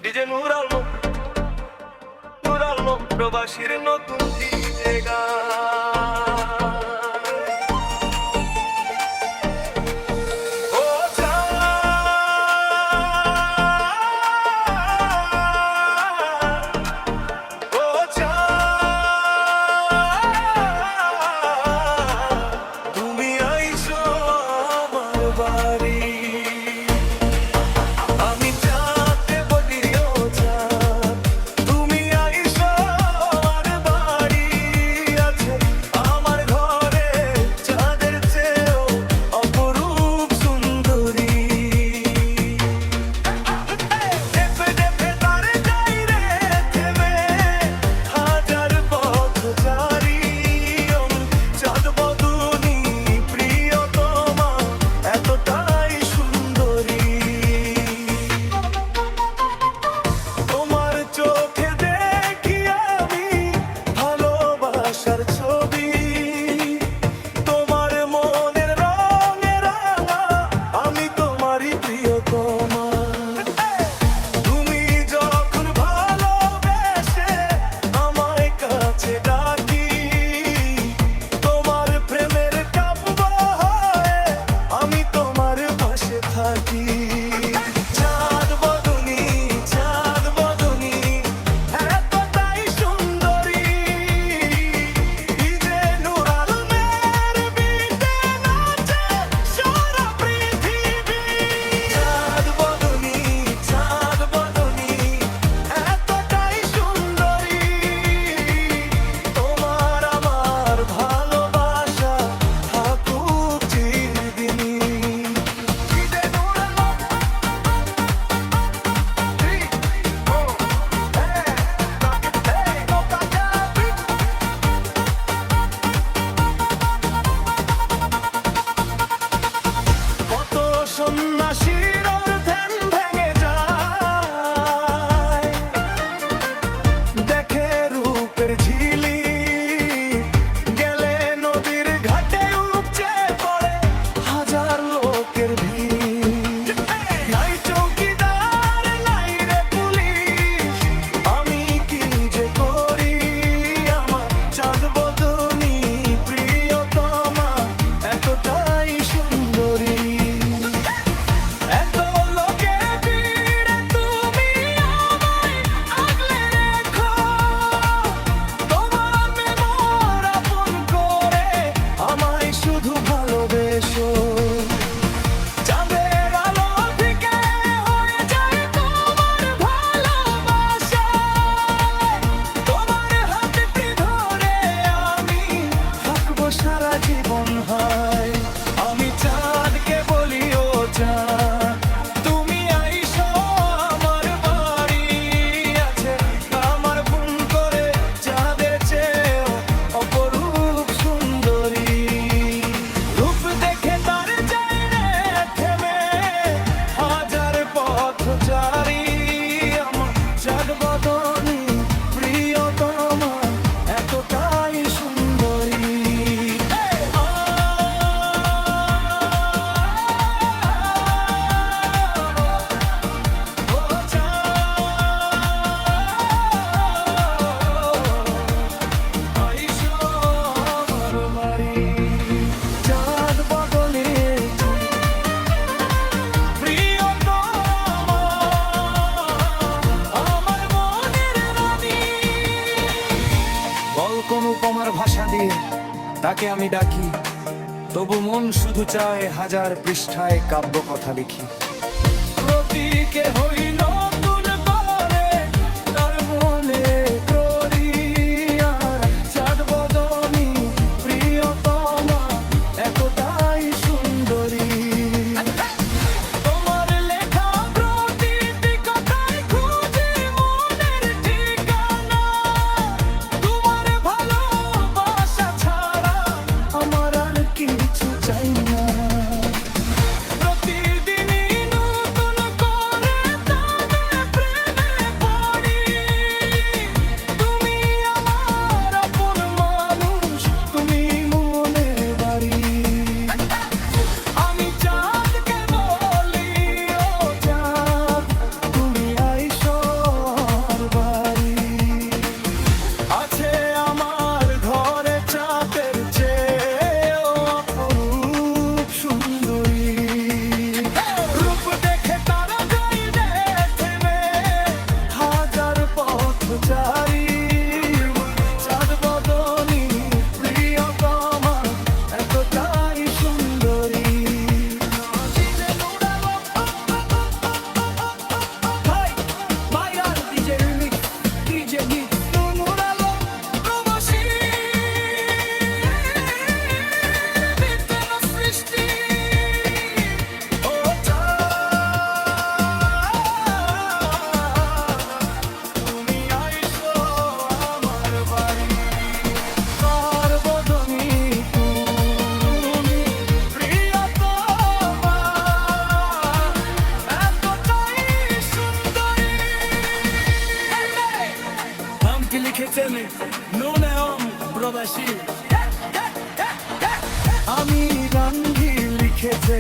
DJ নূর আলম, নূর আলম প্রবাসীর নতুন DJ গান। ও চাঁদ, ও চাঁদ, তুমি আইছো আমার বাড়ি। আমি চাঁদে বলি ও চাঁদ, তুমি আইছো আমার বাড়ি। আছে আমার ঘরে চাঁদের চেয়েও অপরূপ সুন্দরী। ডেপে ডেপে তারে যাই রে থেমে, হাজার পথচারী। চাঁদ বদনী প্রিয়তমা, এতটাই সুন্দরী। তোমার চোখে দেখি আমি ভালোবাসার ছবি। তোমার মনের রঙে রাঙা আমি তোমারই প্রিয়তমা। তুমি যখন ভালোবেসে আমায় কাছে ডাকি, তোমার প্রেমের কাব্য হয়ে আমি তোমার পাশে থাকি। চাঁদ বদনী, চাঁদ বদনী, এতটাই সুন্দরী। ডিজে নূর আলমের বিটে নাচে সারা পৃথিবী। চাঁদ বদনী, চাঁদ বদনী, এতটাই সুন্দরী। তোমার আমার ভালোবাসা থাকুক চিরদিনই। ডিজে নূর আলম, কত সন্ন্যাসীর ধ্যান ভেঙে যায়, দেখে রূপের ঝিলি। গেলে নদীর ঘাটে উপচে পড়ে হাজার লোকের ভিড়। নাই চৌকিদার, নাই রে পুলিশ, আমি কি যে করি। আমার চাঁদ বদনী প্রিয়তমা, এতটাই সুন্দরী। এত লোকের ভিড়ে তুমি আমায় আগলে রেখো। তোমার মেমোর আপন করে আমায় শুধু ভালোবেসো। চাঁদের আলো থেকে হয়ে যায় তোমার ভালোবাসা। তোমার হাতটি ধরে আমি থাকবো সারা জীবন। হয় আমি চাঁদকে বলি ও চাঁদ, তুমি আইসো আমার বাড়ি। আছে আমার ফোন করে চাঁদের চেয়েও অপরূপ সুন্দরী। রূপ দেখে তার যাই রে থেমে, হাজার পথচারী। আমার চাঁদ বদনী প্রিয়তমা, এতটাই সুন্দরী। ও চাঁদ, আইসো আমার বাড়ি। চাঁদ বদনী প্রিয়তমা, আমার মনের রানী। বল কোন উপমার ভাষা দিয়ে তাকে আমি ডাকি, তবু মন শুধু চায় হাজার পৃষ্ঠায় কাব্য কথা লিখি। প্রতীকে হই নতুন করে তার মনে করি। আর চাঁদ বদনী প্রিয়তমা, এতটাই সুন্দরী। তোমার লেখা প্রতিটি কথায় খুঁজে মনের ঠিকানা। তোমার ভালোবাসা ছাড়া আমার আর কিছু চাই না। প্রতিদিনই নতুন করে নুনেয়ম প্রবাসী আমি গান্ধী লিখেছে